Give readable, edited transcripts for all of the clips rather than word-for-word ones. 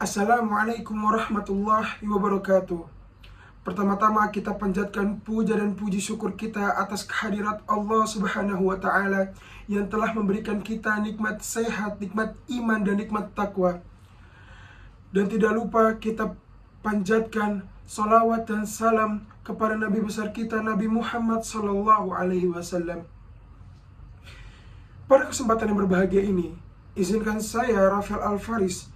Assalamualaikum warahmatullahi wabarakatuh. Pertama-tama kita panjatkan puja dan puji syukur kita atas kehadirat Allah Subhanahu wa Ta'ala yang telah memberikan kita nikmat sehat, nikmat iman, dan nikmat takwa. Dan tidak lupa kita panjatkan salawat dan salam kepada Nabi besar kita, Nabi Muhammad Sallallahu Alaihi Wasallam. Pada kesempatan yang berbahagia ini, izinkan saya, Rafael Alfaris,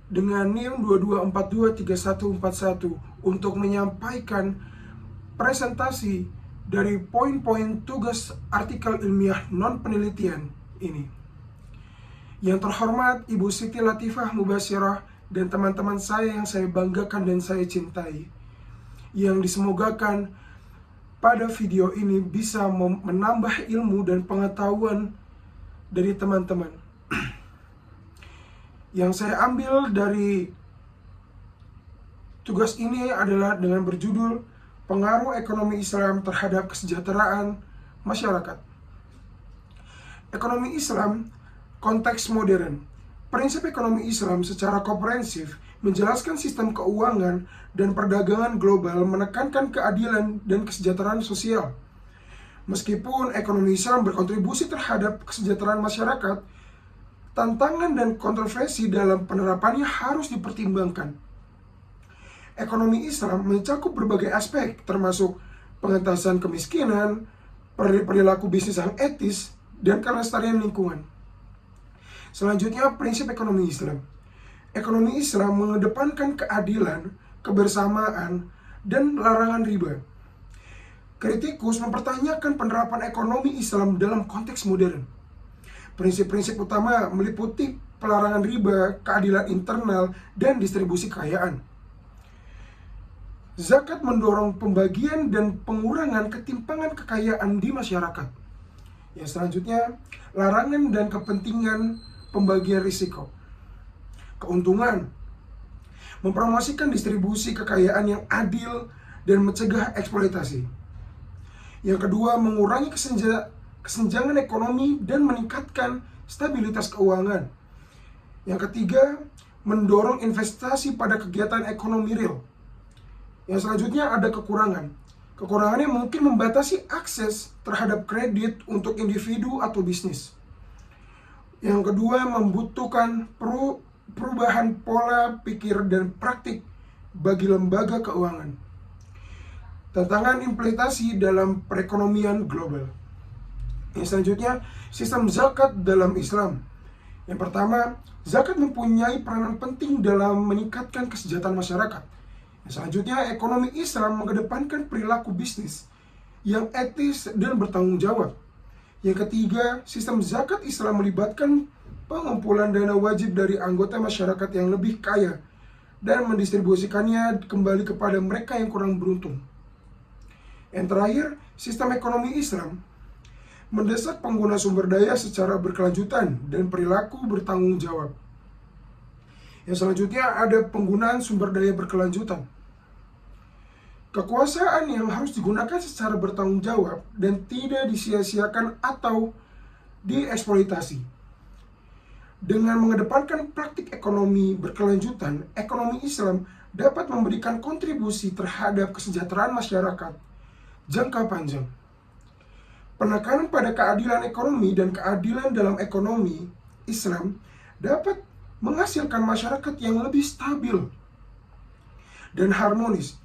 dengan NIM 22423141 untuk menyampaikan presentasi dari poin-poin tugas artikel ilmiah non-penelitian ini. Yang terhormat Ibu Siti Latifah Mubashirah dan teman-teman saya yang saya banggakan dan saya cintai, yang disemogakan pada video ini bisa menambah ilmu dan pengetahuan dari teman-teman. Yang saya ambil dari tugas ini adalah dengan berjudul Pengaruh Ekonomi Islam Terhadap Kesejahteraan Masyarakat. Ekonomi Islam, konteks modern. Prinsip ekonomi Islam secara komprehensif menjelaskan sistem keuangan dan perdagangan global, menekankan keadilan dan kesejahteraan sosial. Meskipun ekonomi Islam berkontribusi terhadap kesejahteraan masyarakat, tantangan dan kontroversi dalam penerapannya harus dipertimbangkan. Ekonomi Islam mencakup berbagai aspek, termasuk pengentasan kemiskinan, perilaku bisnis yang etis, dan kelestarian lingkungan. Selanjutnya, prinsip ekonomi Islam. Ekonomi Islam mengedepankan keadilan, kebersamaan, dan larangan riba. Kritikus mempertanyakan penerapan ekonomi Islam dalam konteks modern. Prinsip-prinsip utama meliputi pelarangan riba, keadilan internal, dan distribusi kekayaan. Zakat mendorong pembagian dan pengurangan ketimpangan kekayaan di masyarakat. Yang selanjutnya, larangan dan kepentingan pembagian risiko. Keuntungan, mempromosikan distribusi kekayaan yang adil dan mencegah eksploitasi. Yang kedua, mengurangi kesenjangan ekonomi dan meningkatkan stabilitas keuangan. Yang ketiga, mendorong investasi pada kegiatan ekonomi real. Yang selanjutnya ada kekurangan. Kekurangannya mungkin membatasi akses terhadap kredit untuk individu atau bisnis. Yang kedua, membutuhkan perubahan pola pikir dan praktik bagi lembaga keuangan. Tantangan implementasi dalam perekonomian global. Yang selanjutnya, sistem zakat dalam Islam. Yang pertama, zakat mempunyai peranan penting dalam meningkatkan kesejahteraan masyarakat. Yang selanjutnya, ekonomi Islam mengedepankan perilaku bisnis yang etis dan bertanggung jawab. Yang ketiga, sistem zakat Islam melibatkan pengumpulan dana wajib dari anggota masyarakat yang lebih kaya dan mendistribusikannya kembali kepada mereka yang kurang beruntung. Yang terakhir, sistem ekonomi Islam mendesak pengguna sumber daya secara berkelanjutan dan perilaku bertanggung jawab. Yang selanjutnya ada penggunaan sumber daya berkelanjutan. Kekuasaan yang harus digunakan secara bertanggung jawab dan tidak disia-siakan atau dieksploitasi. Dengan mengedepankan praktik ekonomi berkelanjutan, ekonomi Islam dapat memberikan kontribusi terhadap kesejahteraan masyarakat jangka panjang. Penekanan pada keadilan ekonomi dan keadilan dalam ekonomi Islam dapat menghasilkan masyarakat yang lebih stabil dan harmonis.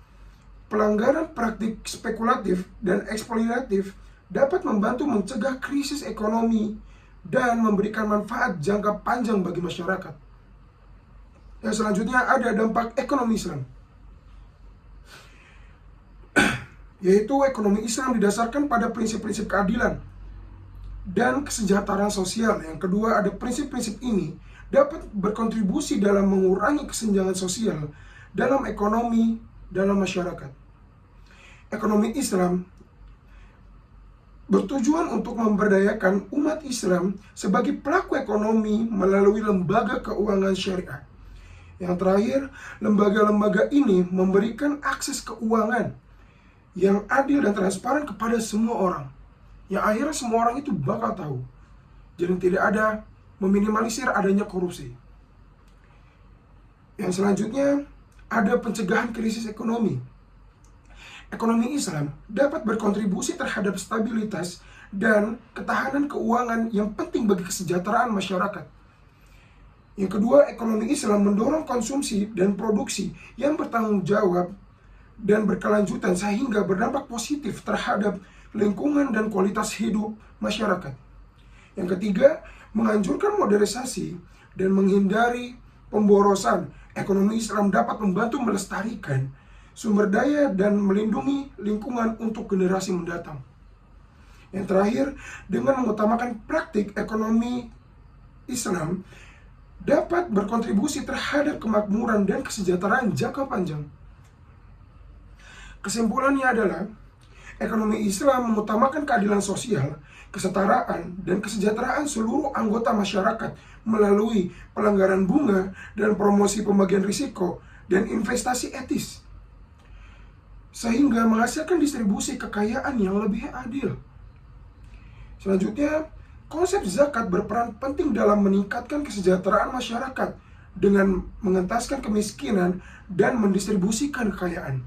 Pelanggaran praktik spekulatif dan eksploitatif dapat membantu mencegah krisis ekonomi dan memberikan manfaat jangka panjang bagi masyarakat. Yang selanjutnya ada dampak ekonomi Islam, yaitu ekonomi Islam didasarkan pada prinsip-prinsip keadilan dan kesejahteraan sosial. Yang kedua, ada prinsip-prinsip ini dapat berkontribusi dalam mengurangi kesenjangan sosial dalam ekonomi dalam masyarakat. Ekonomi Islam bertujuan untuk memberdayakan umat Islam sebagai pelaku ekonomi melalui lembaga keuangan syariah. Yang terakhir, lembaga-lembaga ini memberikan akses keuangan yang adil dan transparan kepada semua orang, yang akhirnya semua orang itu bakal tahu. Jadi tidak ada meminimalisir adanya korupsi. Yang selanjutnya, ada pencegahan krisis ekonomi. Ekonomi Islam dapat berkontribusi terhadap stabilitas dan ketahanan keuangan yang penting bagi kesejahteraan masyarakat. Yang kedua, ekonomi Islam mendorong konsumsi dan produksi yang bertanggung jawab dan berkelanjutan sehingga berdampak positif terhadap lingkungan dan kualitas hidup masyarakat. Yang ketiga, menganjurkan modernisasi dan menghindari pemborosan. Ekonomi Islam dapat membantu melestarikan sumber daya dan melindungi lingkungan untuk generasi mendatang. Yang terakhir, dengan mengutamakan praktik ekonomi Islam dapat berkontribusi terhadap kemakmuran dan kesejahteraan jangka panjang. Kesimpulannya adalah, ekonomi Islam mengutamakan keadilan sosial, kesetaraan, dan kesejahteraan seluruh anggota masyarakat melalui pelanggaran bunga dan promosi pembagian risiko dan investasi etis, sehingga menghasilkan distribusi kekayaan yang lebih adil. Selanjutnya, konsep zakat berperan penting dalam meningkatkan kesejahteraan masyarakat dengan mengentaskan kemiskinan dan mendistribusikan kekayaan.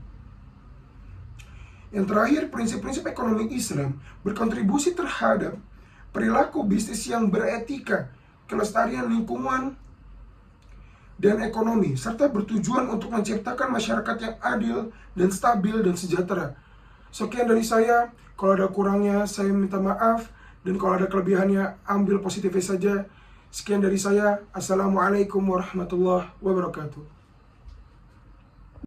Yang terakhir, prinsip-prinsip ekonomi Islam berkontribusi terhadap perilaku bisnis yang beretika, kelestarian lingkungan, dan ekonomi, serta bertujuan untuk menciptakan masyarakat yang adil dan stabil dan sejahtera. Sekian dari saya, kalau ada kurangnya saya minta maaf, dan kalau ada kelebihannya ambil positifnya saja. Sekian dari saya, Assalamualaikum warahmatullahi wabarakatuh.